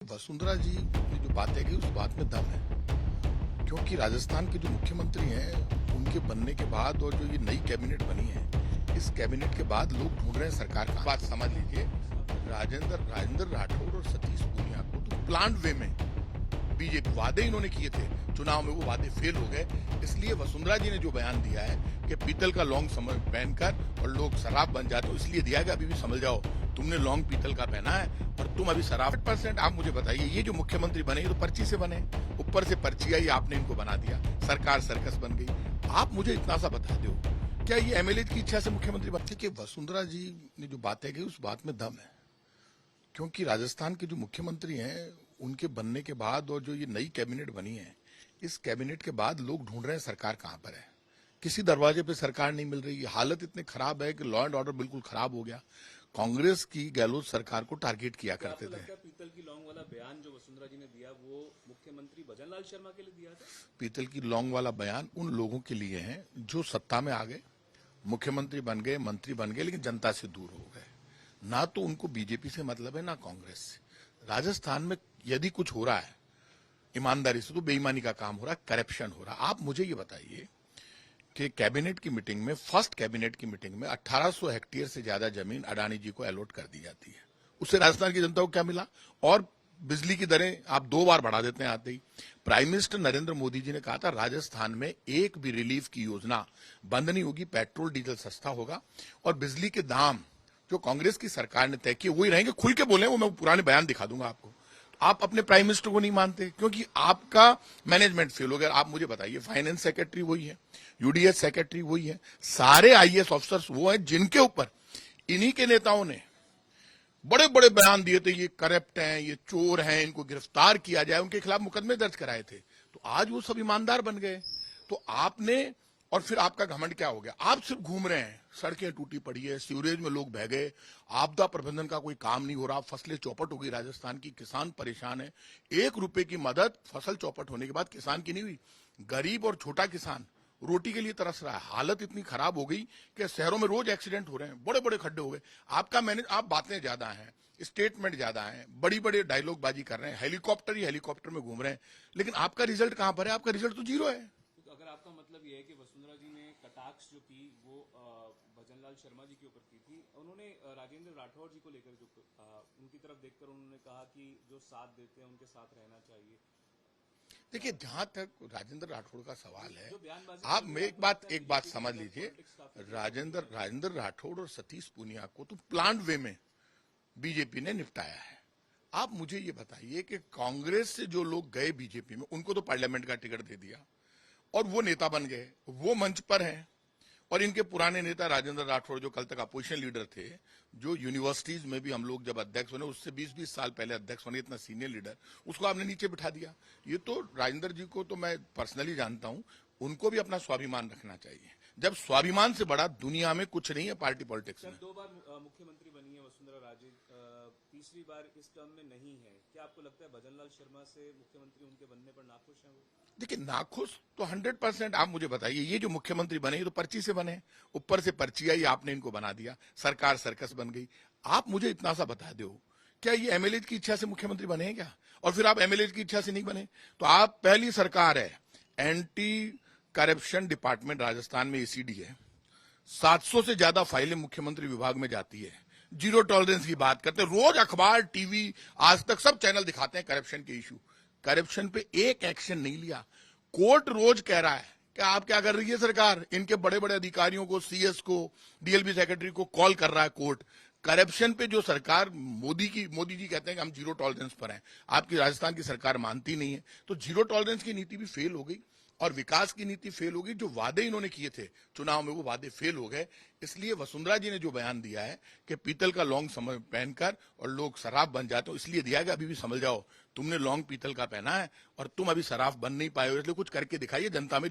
वसुंधरा जी ने जो बातें की उस बात में दम है, क्योंकि राजस्थान के जो मुख्यमंत्री हैं उनके बनने के बाद और जो ये नई कैबिनेट बनी है, इस कैबिनेट के बाद लोग ढूंढ रहे हैं सरकार का। बात समझ लीजिए, राजेंद्र राठौड़ और सतीश पूनिया को तो प्लांट वे में बीजेपी वादे इन्होंने किए थे, चुनाव में वो वादे फेल हो गए। इसलिए वसुंधरा जी ने जो बयान दिया है कि पीतल का लौंग पहनकर और लोग शराब बन जाते, तो इसलिए दिया कि अभी भी समझ जाओ तुमने लौंग पीतल का पहना है और तुम अभी शराब। 8%। आप मुझे बताइए, ये जो मुख्यमंत्री बने ये तो पर्ची से बने, ऊपर से पर्ची आई, आपने इनको बना दिया, सरकार सर्कस बन गई। आप मुझे इतना सा बता दो, क्या ये एमएलए की इच्छा से मुख्यमंत्री बनते? कि वसुंधरा जी ने जो बातें की उस बात में दम है, क्योंकि राजस्थान के जो मुख्यमंत्री हैं उनके बनने के बाद और जो ये नई कैबिनेट बनी है, इस कैबिनेट के बाद लोग ढूंढ रहे हैं सरकार कहां पर है। किसी दरवाजे पे सरकार नहीं मिल रही। हालत इतनी खराब है कि लॉ एंड ऑर्डर बिल्कुल खराब हो गया। कांग्रेस की गहलोत सरकार को टारगेट किया करते थे। पीतल की लौंग वाला बयान जो वसुंधरा जी ने दिया वो मुख्यमंत्री भजनलाल शर्मा के लिए दिया था। पीतल की लौंग वाला बयान उन लोगों के लिए है जो सत्ता में आ गए, मुख्यमंत्री बन गए, मंत्री बन गए, लेकिन जनता से दूर हो गए। ना तो उनको बीजेपी से मतलब है, ना कांग्रेस से। राजस्थान में यदि कुछ हो रहा है ईमानदारी से, तो बेईमानी का काम हो रहा है, करप्शन हो रहा है। आप मुझे ये बताइए कि कैबिनेट की मीटिंग में, फर्स्ट कैबिनेट की मीटिंग में 1800 हेक्टेयर से ज्यादा जमीन अडानी जी को अलॉट कर दी जाती है। उससे राजस्थान की जनता को क्या मिला? और बिजली की दरें आप 2 बार बढ़ा देते हैं आते ही। प्राइम मिनिस्टर नरेंद्र मोदी जी ने कहा था राजस्थान में एक भी रिलीफ की योजना बंद नहीं होगी, पेट्रोल डीजल सस्ता होगा और बिजली के दाम जो कांग्रेस की सरकार ने तय किए वही रहेंगे। खुल के बोले, वो मैं पुराने बयान दिखा दूंगा आपको। आप अपने प्राइम मिनिस्टर को नहीं मानते क्योंकि आपका मैनेजमेंट फेल हो गया। आप मुझे बताइए, फाइनेंस सेक्रेटरी वही है, यूडीएच सेक्रेटरी वही है, सारे आईएएस ऑफिसर्स वो हैं जिनके ऊपर इन्हीं के नेताओं ने बड़े बड़े बयान दिए थे, ये करप्ट हैं, ये चोर हैं, इनको गिरफ्तार किया जाए, उनके खिलाफ मुकदमे दर्ज कराए थे। तो आज वो सब ईमानदार बन गए। तो आपने, और फिर आपका घमंड क्या हो गया? आप सिर्फ घूम रहे हैं, सड़कें टूटी पड़ी है, सीवरेज में लोग बह गए, आपदा प्रबंधन का कोई काम नहीं हो रहा, फसलें चौपट हो गई, राजस्थान की किसान परेशान है। 1 रुपए की मदद फसल चौपट होने के बाद किसान की नहीं हुई। गरीब और छोटा किसान रोटी के लिए तरस रहा है। हालत इतनी खराब हो गई कि शहरों में रोज एक्सीडेंट हो रहे हैं, बड़े बड़े खड्डे हो गए। आपका मैनेज, आप बातें ज्यादा हैं, स्टेटमेंट ज्यादा हैं, बड़ी बड़ी डायलॉग बाजी कर रहे हैं, हेलीकॉप्टर ही हेलीकॉप्टर में घूम रहे हैं, लेकिन आपका रिजल्ट कहां पर है? आपका रिजल्ट तो 0 है। तो अगर आपका मतलब ये है कि वसुंधरा जी ने कटाक्ष जो की वो भजनलाल शर्मा जी के ऊपर की थी, उन्होंने राजेंद्र राठौड़ जी को लेकर जो उनकी तरफ देखकर उन्होंने कहा कि जो साथ देते हैं उनके साथ रहना चाहिए। देखिए, जहां तक राजेंद्र राठौड़ का सवाल है, बयानबाजी आप एक बात समझ लीजिए, राजेंद्र राठौड़ और सतीश पूनिया को तो प्लांट वे में बीजेपी ने निपटाया है। आप मुझे ये बताइए कि कांग्रेस से जो लोग गए बीजेपी में, उनको तो पार्लियामेंट का टिकट दे दिया और वो नेता बन गए, वो मंच पर हैं। और इनके पुराने नेता राजेंद्र राठौड़ जो कल तक अपोजिशन लीडर थे, जो यूनिवर्सिटीज में भी हम लोग जब अध्यक्ष बने, उससे 20-20 साल पहले अध्यक्ष बने, इतना सीनियर लीडर, उसको आपने नीचे बिठा दिया। ये तो राजेंद्र जी को तो मैं पर्सनली जानता हूं, उनको भी अपना स्वाभिमान रखना चाहिए। जब स्वाभिमान से बड़ा दुनिया में कुछ नहीं है पार्टी पॉलिटिक्स में। 2 बार मुख्यमंत्री बनी है वसुंधरा राजे, तीसरी बार इस टर्म में नहीं है। क्या आपको लगता है भजनलाल शर्मा से मुख्यमंत्री उनके बनने पर नाखुश हैं वो? देखिए, नाखुश तो 100%। आप मुझे बताइए, ये जो मुख्यमंत्री बने ये तो पर्ची से बने, ऊपर से पर्ची आई, आपने इनको बना दिया, सरकार सर्कस बन गई। आप मुझे इतना सा बता दो, क्या ये एमएलए की इच्छा से मुख्यमंत्री बने हैं क्या? और फिर आप एमएलए की इच्छा से नहीं बने तो आप, पहली सरकार है, एंटी करप्शन डिपार्टमेंट राजस्थान में एसीडी है, 700 से ज्यादा फाइलें मुख्यमंत्री विभाग में जाती है, 0 टॉलरेंस की बात करते हैं, रोज अखबार, टीवी, आज तक सब चैनल दिखाते हैं करप्शन के इशू। करप्शन पे एक एक्शन नहीं लिया। कोर्ट रोज कह रहा है कि आप क्या कर रही है सरकार, इनके बड़े बड़े अधिकारियों को, सीएस को, डीएलबी सेक्रेटरी को कॉल कर रहा है कोर्ट। करप्शन पे जो सरकार, मोदी जी कहते हैं कि हम 0 टॉलरेंस पर हैं, आपकी राजस्थान की सरकार मानती नहीं है। तो 0 टॉलरेंस की नीति भी फेल हो गई और विकास की नीति फेल हो गई। जो वादे इन्होंने किए थे चुनाव में, वो वादे फेल हो गए। इसलिए वसुंधरा जी ने जो बयान दिया है कि पीतल का लौंग पहनकर और लोग शराब बन जाते, इसलिए दिया कि अभी भी समझ जाओ तुमने लौंग पीतल का पहना है और तुम अभी शराब बन नहीं पाए हो, इसलिए कुछ करके दिखाइए जनता में।